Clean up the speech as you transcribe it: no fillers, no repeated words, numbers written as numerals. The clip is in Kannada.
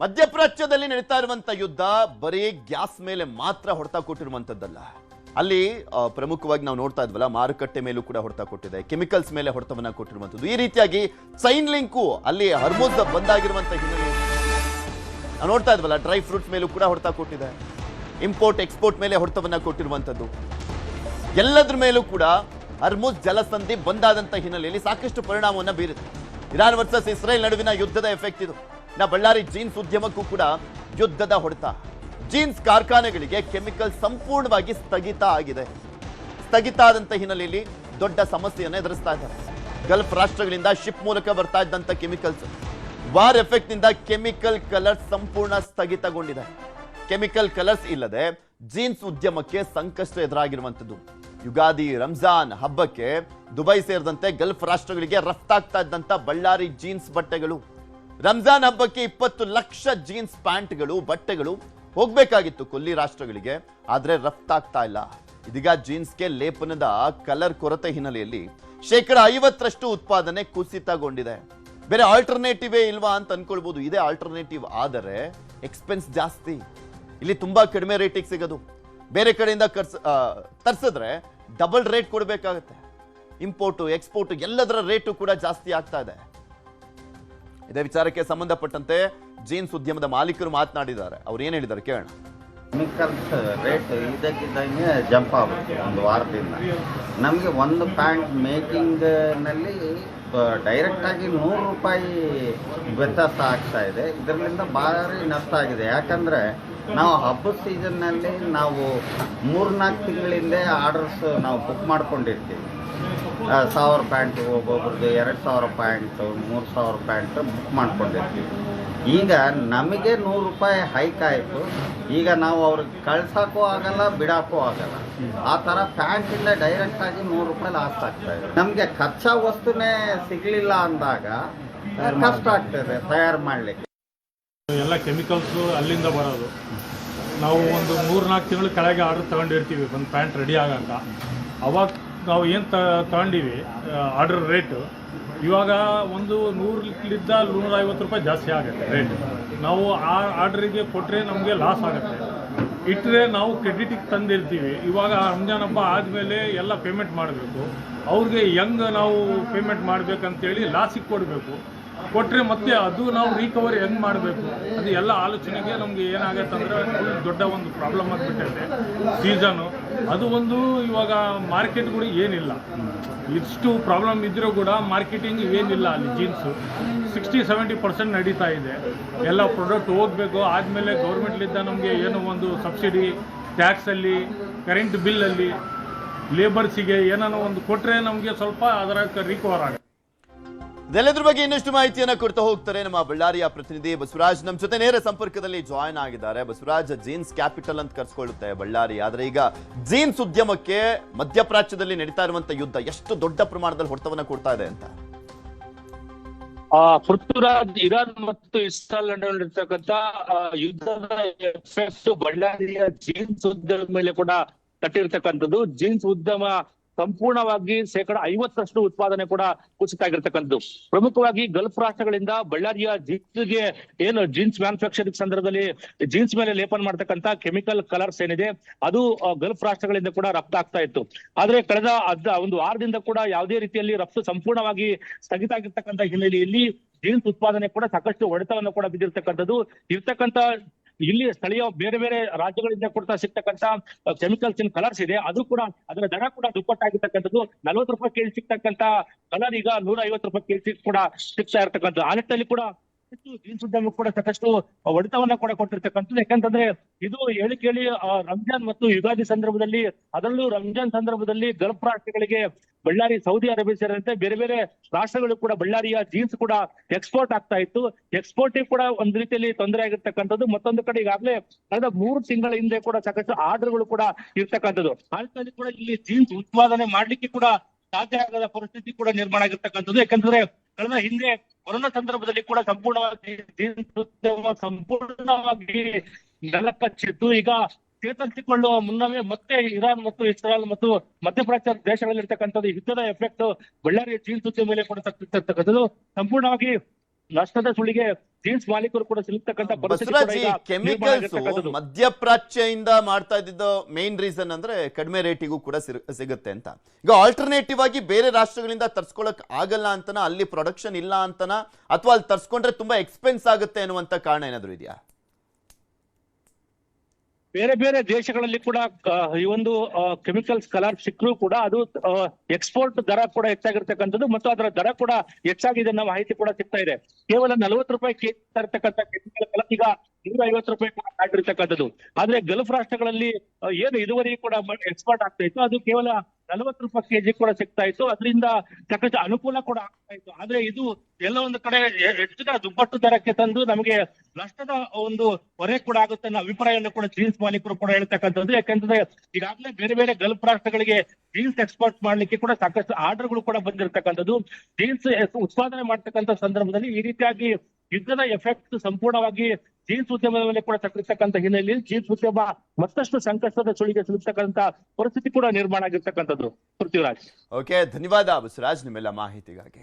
ಮಧ್ಯಪ್ರಾಚ್ಯದಲ್ಲಿ ನಡೀತಾ ಇರುವಂತ ಯುದ್ಧ ಬರೀ ಗ್ಯಾಸ್ ಮೇಲೆ ಮಾತ್ರ ಹೊಡೆತ ಕೊಟ್ಟಿರುವಂತದ್ದಲ್ಲ. ಅಲ್ಲಿ ಪ್ರಮುಖವಾಗಿ ನಾವು ನೋಡ್ತಾ ಇದ್ವಲ್ಲ, ಮಾರುಕಟ್ಟೆ ಮೇಲೂ ಕೂಡ ಹೊಡೆತ ಕೊಟ್ಟಿದೆ, ಕೆಮಿಕಲ್ಸ್ ಮೇಲೆ ಹೊಡೆತವನ್ನ ಕೊಟ್ಟಿರುವಂತದ್ದು. ಈ ರೀತಿಯಾಗಿ ಚೈನ್ ಲಿಂಕು ಅಲ್ಲಿ ಹರ್ಮುಜ್ ಬಂದಾಗಿರುವಂತ ಹಿನ್ನೆಲೆ ನಾವು ನೋಡ್ತಾ ಇದ್ವಲ್ಲ, ಡ್ರೈ ಫ್ರೂಟ್ಸ್ ಮೇಲೂ ಕೂಡ ಹೊಡೆತ ಕೊಟ್ಟಿದೆ, ಇಂಪೋರ್ಟ್ ಎಕ್ಸ್ಪೋರ್ಟ್ ಮೇಲೆ ಹೊಡೆತವನ್ನ ಕೊಟ್ಟಿರುವಂತದ್ದು. ಎಲ್ಲದ್ರ ಮೇಲೂ ಕೂಡ ಹರ್ಮುಜ್ ಜಲಸಂಧಿ ಬಂದಾದಂತ ಹಿನ್ನೆಲೆಯಲ್ಲಿ ಸಾಕಷ್ಟು ಪರಿಣಾಮವನ್ನ ಬೀರಿದೆ. ಇರಾನ್ ವರ್ಸಸ್ ಇಸ್ರೇಲ್ ನಡುವಿನ ಯುದ್ಧದ ಎಫೆಕ್ಟ್ ಇದು. ಬಳ್ಳಾರಿ ಜೀನ್ಸ್ ಉದ್ಯಮಕ್ಕೂ ಕೂಡ ಯುದ್ಧದ ಹೊಡೆತ. ಜೀನ್ಸ್ ಕಾರ್ಖಾನೆಗಳಿಗೆ ಕೆಮಿಕಲ್ ಸಂಪೂರ್ಣವಾಗಿ ಸ್ಥಗಿತ ಆಗಿದೆ. ಸ್ಥಗಿತ ಆದಂತ ಹಿನ್ನೆಲೆಯಲ್ಲಿ ದೊಡ್ಡ ಸಮಸ್ಯೆಯನ್ನು ಎದುರಿಸ್ತಾ ಇದ್ದಾರೆ. ಗಲ್ಫ್ ರಾಷ್ಟ್ರಗಳಿಂದ ಶಿಪ್ ಮೂಲಕ ಬರ್ತಾ ಇದ್ದಂತ ಕೆಮಿಕಲ್ಸ್ ವಾರ್ ಎಫೆಕ್ಟ್ ನಿಂದ ಕೆಮಿಕಲ್ ಕಲರ್ಸ್ ಸಂಪೂರ್ಣ ಸ್ಥಗಿತಗೊಂಡಿದೆ. ಕೆಮಿಕಲ್ ಕಲರ್ಸ್ ಇಲ್ಲದೆ ಜೀನ್ಸ್ ಉದ್ಯಮಕ್ಕೆ ಸಂಕಷ್ಟ ಎದುರಾಗಿರುವಂತದ್ದು. ಯುಗಾದಿ, ರಂಜಾನ್ ಹಬ್ಬಕ್ಕೆ ದುಬೈ ಸೇರಿದಂತೆ ಗಲ್ಫ್ ರಾಷ್ಟ್ರಗಳಿಗೆ ರಫ್ತಾಗ್ತಾ ಇದ್ದಂತ ಬಳ್ಳಾರಿ ಜೀನ್ಸ್ ಬಟ್ಟೆಗಳು, ರಂಜಾನ್ ಹಬ್ಬಕ್ಕೆ 20 ಲಕ್ಷ ಜೀನ್ಸ್ ಪ್ಯಾಂಟ್ಗಳು, ಬಟ್ಟೆಗಳು ಹೋಗ್ಬೇಕಾಗಿತ್ತು ಕೊಲ್ಲಿ ರಾಷ್ಟ್ರಗಳಿಗೆ, ಆದ್ರೆ ರಫ್ತಾಗ್ತಾ ಇಲ್ಲ. ಇದೀಗ ಜೀನ್ಸ್ಗೆ ಲೇಪನದ ಕಲರ್ ಕೊರತೆ ಹಿನ್ನೆಲೆಯಲ್ಲಿ 50% ಉತ್ಪಾದನೆ ಕುಸಿತಗೊಂಡಿದೆ. ಬೇರೆ ಆಲ್ಟರ್ನೇಟಿವ್ ಇಲ್ವಾ ಅಂತ ಅನ್ಕೊಳ್ಬಹುದು. ಇದೇ ಆಲ್ಟರ್ನೇಟಿವ್ ಆದರೆ ಎಕ್ಸ್ಪೆನ್ಸ್ ಜಾಸ್ತಿ. ಇಲ್ಲಿ ತುಂಬಾ ಕಡಿಮೆ ರೇಟಿಗೆ ಸಿಗೋದು. ಬೇರೆ ಕಡೆಯಿಂದ ತರಿಸಿದ್ರೆ ಡಬಲ್ ರೇಟ್ ಕೊಡಬೇಕಾಗತ್ತೆ. ಇಂಪೋರ್ಟು ಎಕ್ಸ್ಪೋರ್ಟ್ ಎಲ್ಲದರ ರೇಟು ಕೂಡ ಜಾಸ್ತಿ ಆಗ್ತಾ ಇದೆ. ಇದೇ ವಿಚಾರಕ್ಕೆ ಸಂಬಂಧಪಟ್ಟಂತೆ ಜೀನ್ಸ್ ಉದ್ಯಮದ ಮಾಲೀಕರು ಮಾತನಾಡಿದ್ದಾರೆ. ಅವ್ರು ಏನ್ ಹೇಳಿದ್ದಾರೆ ಕೇಳೋಣ. ಕೆಮಿಕಲ್ಸ್ ರೇಟ್ ಇದಕ್ಕಿದ್ದಂಗೆ ಜಂಪ್ ಆಗುತ್ತೆ ಒಂದು ವಾರದಿಂದ. ನಮಗೆ ಒಂದು ಪ್ಯಾಂಟ್ ಮೇಕಿಂಗ್ನಲ್ಲಿ ಡೈರೆಕ್ಟಾಗಿ 100 ರೂಪಾಯಿ ವ್ಯತ್ಯಾಸ ಆಗ್ತಾ ಇದೆ. ಇದರಿಂದ ಭಾರಿ ನಷ್ಟ ಆಗಿದೆ. ಯಾಕಂದರೆ ನಾವು ಹಬ್ಬದ ಸೀಸನ್ನಲ್ಲಿ ನಾವು 3-4 ತಿಂಗಳಿಂದ ಆರ್ಡರ್ಸ್ ನಾವು ಬುಕ್ ಮಾಡ್ಕೊಂಡಿರ್ತೀವಿ. 1000 ಪ್ಯಾಂಟು, ಒಬ್ಬೊಬ್ರದ್ದು 2000 ಪ್ಯಾಂಟು, 3000 ಪ್ಯಾಂಟು ಬುಕ್ ಮಾಡ್ಕೊಂಡಿರ್ತೀವಿ. ಈಗ ನಮಗೆ 100 ರೂಪಾಯಿ ಹೈಕ್ ಆಯಿತು. ಈಗ ನಾವು ಅವ್ರಿಗೆ ಕಳ್ಸೋಕ್ಕೂ ಆಗಲ್ಲ, ಬಿಡೋಕ್ಕೂ ಆಗಲ್ಲ. ಆ ಥರ ಪ್ಯಾಂಟಿಂದ ಡೈರೆಕ್ಟಾಗಿ 100 ರೂಪಾಯಿ ಲಾಸ್ ಆಗ್ತಾ ಇದೆ. ನಮಗೆ ಕಚ್ಚಾ ವಸ್ತುನೇ ಸಿಗಲಿಲ್ಲ ಅಂದಾಗ ಕಷ್ಟ ಆಗ್ತದೆ ತಯಾರು ಮಾಡಲಿಕ್ಕೆ. ಎಲ್ಲ ಕೆಮಿಕಲ್ಸು ಅಲ್ಲಿಂದ ಬರೋದು. ನಾವು ಒಂದು 3-4 ತಿಂಗಳ ಕೆಳಗೆ ಆರ್ಡರ್ ತಗೊಂಡಿರ್ತೀವಿ ಒಂದು ಪ್ಯಾಂಟ್ ರೆಡಿ ಆಗಾಕ. ಅವಾಗ ನಾವು ಏನು ತಗೊಂಡಿವಿ ಆರ್ಡರ್ ರೇಟು, ಇವಾಗ ಒಂದು 100ಲಿಂದ 150 ರೂಪಾಯಿ ಜಾಸ್ತಿ ಆಗುತ್ತೆ ರೇಟ್. ನಾವು ಆ ಆರ್ಡ್ರಿಗೆ ಕೊಟ್ಟರೆ ನಮಗೆ ಲಾಸ್ ಆಗುತ್ತೆ. ಇಟ್ಟರೆ ನಾವು ಕ್ರೆಡಿಟಿಗೆ ತಂದಿರ್ತೀವಿ. ಇವಾಗ ರಂಜಾನ್ ಹಬ್ಬ ಆದಮೇಲೆ ಎಲ್ಲ ಪೇಮೆಂಟ್ ಮಾಡಬೇಕು. ಅವ್ರಿಗೆ ಹೆಂಗೆ ನಾವು ಪೇಮೆಂಟ್ ಮಾಡಬೇಕಂತೇಳಿ ಲಾಸಿಗೆ ಕೊಡಬೇಕು. ಕೊಟ್ಟರೆ ಮತ್ತೆ ಅದು ನಾವು ರಿಕವರಿ ಹೆಂಗೆ ಮಾಡಬೇಕು, ಅದು ಎಲ್ಲ ಆಲೋಚನೆಗೆ ನಮಗೆ ಏನಾಗುತ್ತೆ ಅಂದರೆ ಫುಲ್ ದೊಡ್ಡ ಒಂದು ಪ್ರಾಬ್ಲಮ್ ಆಗಿಬಿಟ್ಟೈತೆ ಸೀಸನು. ಅದು ಒಂದು ಇವಾಗ ಮಾರ್ಕೆಟ್ಗಳು ಏನಿಲ್ಲ. ಇಷ್ಟು ಪ್ರಾಬ್ಲಮ್ ಇದ್ದರೂ ಕೂಡ ಮಾರ್ಕೆಟಿಂಗ್ ಏನಿಲ್ಲ. ಅಲ್ಲಿ ಜೀನ್ಸು 60-70% ನಡೀತಾ ಇದೆ. ಎಲ್ಲ ಪ್ರಾಡಕ್ಟ್ ಹೋಗಬೇಕು. ಆದಮೇಲೆ ಗೌರ್ಮೆಂಟ್ಲಿಂದ ನಮಗೆ ಏನೋ ಒಂದು ಸಬ್ಸಿಡಿ, ಟ್ಯಾಕ್ಸಲ್ಲಿ, ಕರೆಂಟ್ ಬಿಲ್ಲಲ್ಲಿ, ಲೇಬರ್ಸಿಗೆ ಏನಾನೋ ಒಂದು ಕೊಟ್ಟರೆ ನಮಗೆ ಸ್ವಲ್ಪ ಅದರ ರಿಕವರ್ ಆಗುತ್ತೆ. ಇದೆಲ್ಲದ್ರ ಬಗ್ಗೆ ಇನ್ನಷ್ಟು ಮಾಹಿತಿಯನ್ನ ಕೊಡ್ತಾ ಹೋಗ್ತಾರೆ ನಮ್ಮ ಬಳ್ಳಾರಿಯ ಪ್ರತಿನಿಧಿ ಬಸವರಾಜ್. ನಮ್ಮ ಜೊತೆ ನೇರ ಸಂಪರ್ಕದಲ್ಲಿ ಜಾಯ್ನ್ ಆಗಿದ್ದಾರೆ. ಬಸವರಾಜ್, ಜೀನ್ಸ್ ಕ್ಯಾಪಿಟಲ್ ಅಂತ ಕರ್ಸ್ಕೊಳ್ಳುತ್ತೆ ಬಳ್ಳಾರಿ, ಆದ್ರೆ ಈಗ ಜೀನ್ಸ್ ಉದ್ಯಮಕ್ಕೆ ಮಧ್ಯಪ್ರಾಚ್ಯದಲ್ಲಿ ನಡೀತಾ ಇರುವಂತ ಯುದ್ಧ ಎಷ್ಟು ದೊಡ್ಡ ಪ್ರಮಾಣದಲ್ಲಿ ಹೊಡೆತವನ್ನ ಕೊಡ್ತಾ ಇದೆ ಅಂತ? ಪೃಥ್ವಿರಾಜ್, ಇರಾನ್ ಮತ್ತು ಇಸ್ರೇಲ್ ನಡುವಿರ್ತಕ್ಕಂಥ ಯುದ್ಧದ ಎಫೆಕ್ಟ್ ಬಳ್ಳಾರಿಯ ಜೀನ್ಸ್ ಉದ್ಯಮದ ಮೇಲೆ ಕೂಡ ತಟ್ಟಿರ್ತಕ್ಕಂಥದ್ದು. ಜೀನ್ಸ್ ಉದ್ಯಮ ಸಂಪೂರ್ಣವಾಗಿ 50% ಉತ್ಪಾದನೆ ಕೂಡ ಕುಸಿತ ಆಗಿರ್ತಕ್ಕಂಥದ್ದು. ಪ್ರಮುಖವಾಗಿ ಗಲ್ಫ್ ರಾಷ್ಟ್ರಗಳಿಂದ ಬಳ್ಳಾರಿಯ ಜೀನ್ಸ್ಗೆ ಏನು ಜೀನ್ಸ್ ಮ್ಯಾನುಫ್ಯಾಕ್ಚರಿಂಗ್ ಸಂದರ್ಭದಲ್ಲಿ ಜೀನ್ಸ್ ಮೇಲೆ ಲೇಪನ ಮಾಡ್ತಕ್ಕಂಥ ಕೆಮಿಕಲ್ ಕಲರ್ಸ್ ಏನಿದೆ ಅದು ಗಲ್ಫ್ ರಾಷ್ಟ್ರಗಳಿಂದ ಕೂಡ ರಫ್ತು ಆಗ್ತಾ ಇತ್ತು. ಆದ್ರೆ ಕಳೆದ ಒಂದು ವಾರದಿಂದ ಕೂಡ ಯಾವುದೇ ರೀತಿಯಲ್ಲಿ ರಫ್ತು ಸಂಪೂರ್ಣವಾಗಿ ಸ್ಥಗಿತ ಆಗಿರ್ತಕ್ಕಂಥ ಹಿನ್ನೆಲೆಯಲ್ಲಿ ಜೀನ್ಸ್ ಉತ್ಪಾದನೆ ಕೂಡ ಸಾಕಷ್ಟು ಹೊಡೆತವನ್ನು ಕೂಡ ಬಿದ್ದಿರ್ತಕ್ಕಂಥದ್ದು. ಇರ್ತಕ್ಕಂಥ ಇಲ್ಲಿ ಸ್ಥಳೀಯ ಬೇರೆ ಬೇರೆ ರಾಜ್ಯಗಳಿಂದ ಕೂಡ ಸಿಗ್ತಕ್ಕಂಥ ಕೆಮಿಕಲ್ಸ್ ಇನ್ ಕಲರ್ಸ್ ಇದೆ, ಅದು ಕೂಡ ಅದರ ದರ ಕೂಡ ದುಪ್ಪಟ್ಟಾಗಿರ್ತಕ್ಕಂಥದ್ದು. 40 ರೂಪಾಯಿ ಕೆಜಿ ಸಿಗ್ತಕ್ಕಂಥ ಕಲರ್ ಈಗ 150 ರೂಪಾಯಿ ಕೆಜಿ ಕೂಡ ಸಿಗ್ತಾ ಇರ್ತಕ್ಕಂಥದ್ದು. ಆ ನಿಟ್ಟಿನಲ್ಲಿ ಕೂಡ ಜೀನ್ಸ್ ಉದ್ಯಮ ಕೂಡ ಸಾಕಷ್ಟು ಹೊಡೆತವನ್ನ ಕೂಡ ಕೊಟ್ಟಿರ್ತಕ್ಕಂಥದ್ದು. ಯಾಕಂತಂದ್ರೆ ಇದು ಕೇಳಿ ರಂಜಾನ್ ಮತ್ತು ಯುಗಾದಿ ಸಂದರ್ಭದಲ್ಲಿ, ಅದರಲ್ಲೂ ರಂಜಾನ್ ಸಂದರ್ಭದಲ್ಲಿ ಗಲ್ಫ್ ರಾಷ್ಟ್ರಗಳಿಗೆ ಬಳ್ಳಾರಿ, ಸೌದಿ ಅರೇಬಿಯಾ ಸೇರಿದಂತೆ ಬೇರೆ ಬೇರೆ ರಾಷ್ಟ್ರಗಳು ಕೂಡ ಬಳ್ಳಾರಿಯ ಜೀನ್ಸ್ ಕೂಡ ಎಕ್ಸ್ಪೋರ್ಟ್ ಆಗ್ತಾ ಇತ್ತು. ಎಕ್ಸ್ಪೋರ್ಟಿಗೆ ಕೂಡ ಒಂದ್ ರೀತಿಯಲ್ಲಿ ತೊಂದರೆ ಆಗಿರ್ತಕ್ಕಂಥದ್ದು. ಮತ್ತೊಂದು ಕಡೆ ಈಗಾಗಲೇ ಕಳೆದ 3 ತಿಂಗಳ ಹಿಂದೆ ಕೂಡ ಸಾಕಷ್ಟು ಆರ್ಡರ್ಗಳು ಕೂಡ ಇರ್ತಕ್ಕಂಥದ್ದು. ಆ ನಿಟ್ಟಿನಲ್ಲಿ ಕೂಡ ಇಲ್ಲಿ ಜೀನ್ಸ್ ಉತ್ಪಾದನೆ ಮಾಡ್ಲಿಕ್ಕೆ ಕೂಡ ಸಾಧ್ಯ ಆಗದ ಪರಿಸ್ಥಿತಿ ಕೂಡ ನಿರ್ಮಾಣ ಆಗಿರ್ತಕ್ಕಂಥದ್ದು. ಯಾಕಂದ್ರೆ ಕಳೆದ ಹಿಂದೆ ಕೊರೋನಾ ಸಂದರ್ಭದಲ್ಲಿ ಕೂಡ ಸಂಪೂರ್ಣವಾಗಿ ನೆಲಕಚ್ಚಿತ್ತು. ಈಗ ಚೇತರಿಸಿಕೊಳ್ಳುವ ಮುನ್ನವೇ ಮತ್ತೆ ಇರಾನ್ ಮತ್ತು ಇಸ್ರೇಲ್ ಮತ್ತು ಮಧ್ಯಪ್ರಾಚ್ಯ ದೇಶಗಳಲ್ಲಿರ್ತಕ್ಕಂಥದ್ದು ಯುದ್ಧದ ಎಫೆಕ್ಟ್ ಬಳ್ಳಾರಿಯ ಜೀನ್ಸ್ ಉದ್ಯಮ ಮೇಲೆ ಕೂಡ ತಗ್ತಿರ್ತಕ್ಕಂಥದ್ದು. ಸಂಪೂರ್ಣವಾಗಿ ನಷ್ಟದ ಸುಳಿಗೆ ಜೀನ್ಸ್ ಮಾಲೀಕರು ಕೂಡ ಸಿಲುಕ್ತಕ್ಕಂಥ ಪರಿಸ್ಥಿತಿ ಕೂಡ ಬಸವರಾಜ್, ಈಗ ನಿರ್ಮಾಣ ಕೆಮಿಕಲ್ಸ್ ಆಗಿರ್ತಕ್ಕಂಥದ್ದು. ಮಧ್ಯಪ್ರಾಚ್ಯದಿಂದ ಮಾಡ್ತಾ ಇದ್ದಿದ್ದು ಮೇನ್ ರೀಸನ್ ಅಂದ್ರೆ ಕಡಿಮೆ ರೇಟಿಗೂ ಕೂಡ ಸಿಗುತ್ತೆ ಅಂತ. ಈಗ ಆಲ್ಟರ್ನೇಟಿವ್ ಆಗಿ ಬೇರೆ ರಾಷ್ಟ್ರಗಳಿಂದ ತರ್ಸ್ಕೊಳಕ್ ಆಗಲ್ಲ ಅಂತನ, ಅಲ್ಲಿ ಪ್ರೊಡಕ್ಷನ್ ಇಲ್ಲ ಅಂತನ, ಅಥವಾ ಅಲ್ಲಿ ತರ್ಸ್ಕೊಂಡ್ರೆ ತುಂಬಾ ಎಕ್ಸ್ಪೆನ್ಸ್ ಆಗುತ್ತೆ ಅನ್ನುವಂತ ಕಾರಣ ಏನಾದ್ರು ಇದೆಯಾ? ಬೇರೆ ಬೇರೆ ದೇಶಗಳಲ್ಲಿ ಕೂಡ ಈ ಒಂದು ಕೆಮಿಕಲ್ಸ್ ಕಲರ್ ಸಿಕ್ಕರೂ ಕೂಡ ಅದು ಎಕ್ಸ್ಪೋರ್ಟ್ ದರ ಕೂಡ ಹೆಚ್ಚಾಗಿರ್ತಕ್ಕಂಥದ್ದು ಮತ್ತು ಅದರ ದರ ಕೂಡ ಹೆಚ್ಚಾಗಿದೆ ಅನ್ನೋ ಮಾಹಿತಿ ಕೂಡ ಸಿಗ್ತಾ ಇದೆ. ಕೇವಲ 40 ರೂಪಾಯಿ ಕೆಜಿ ಇರ್ತಕ್ಕಂಥ ಕೆಮಿಕಲ್ ಕಲರ್ ಈಗ 150 ರೂಪಾಯಿ ಕೂಡ ದಾಟಿರ್ತಕ್ಕಂಥದ್ದು. ಆದ್ರೆ ಗಲ್ಫ್ ರಾಷ್ಟ್ರಗಳಲ್ಲಿ ಏನು ಇದುವರೆಗೂ ಕೂಡ ಎಕ್ಸ್ಪೋರ್ಟ್ ಆಗ್ತಾ ಇತ್ತು ಅದು ಕೇವಲ 40 ರೂಪಾಯಿ ಕೆಜಿ ಕೂಡ ಸಿಗ್ತಾ ಇತ್ತು. ಅದರಿಂದ ಸಾಕಷ್ಟು ಅನುಕೂಲ ಕೂಡ ಆಗ್ತಾ ಇತ್ತು. ಆದ್ರೆ ಇದು ಎಲ್ಲ ಒಂದು ಕಡೆ ಹೆಚ್ಚಿನ ದುಪ್ಪಟ್ಟು ದರಕ್ಕೆ ತಂದು ನಮಗೆ ನಷ್ಟದ ಒಂದು ಹೊರೆ ಕೂಡ ಆಗುತ್ತೆ ಅನ್ನೋ ಅಭಿಪ್ರಾಯವನ್ನು ಕೂಡ ಜೀನ್ಸ್ ಮಾಲೀಕರು ಕೂಡ ಹೇಳ್ತಕ್ಕಂಥದ್ದು. ಯಾಕಂತಂದ್ರೆ ಈಗಾಗಲೇ ಬೇರೆ ಬೇರೆ ಗಲ್ಫ್ ರಾಷ್ಟ್ರಗಳಿಗೆ ಜೀನ್ಸ್ ಎಕ್ಸ್ಪೋರ್ಟ್ ಮಾಡ್ಲಿಕ್ಕೆ ಕೂಡ ಸಾಕಷ್ಟು ಆರ್ಡರ್ಗಳು ಕೂಡ ಬಂದಿರತಕ್ಕಂಥದ್ದು. ಜೀನ್ಸ್ ಉತ್ಪಾದನೆ ಮಾಡ್ತಕ್ಕಂಥ ಸಂದರ್ಭದಲ್ಲಿ ಈ ರೀತಿಯಾಗಿ ಯುದ್ಧದ ಎಫೆಕ್ಟ್ ಸಂಪೂರ್ಣವಾಗಿ ಜೀನ್ಸ್ ಉದ್ಯಮದ ಮೇಲೆ ಕೂಡ ತಟ್ಟಿರ್ತಕ್ಕಂಥ ಹಿನ್ನೆಲೆಯಲ್ಲಿ ಜೀನ್ಸ್ ಉದ್ಯಮ ಮತ್ತಷ್ಟು ಸಂಕಷ್ಟದ ಸುಳಿಗೆ ಸಿಲುಕ್ತಕ್ಕಂಥ ಪರಿಸ್ಥಿತಿ ಕೂಡ ನಿರ್ಮಾಣ ಆಗಿರ್ತಕ್ಕಂಥದ್ದು. ಪೃಥ್ವಿರಾಜ್. ಓಕೆ, ಧನ್ಯವಾದ ಬಸವರಾಜ್ ನಿಮ್ಮೆಲ್ಲ ಮಾಹಿತಿಗಾಗಿ.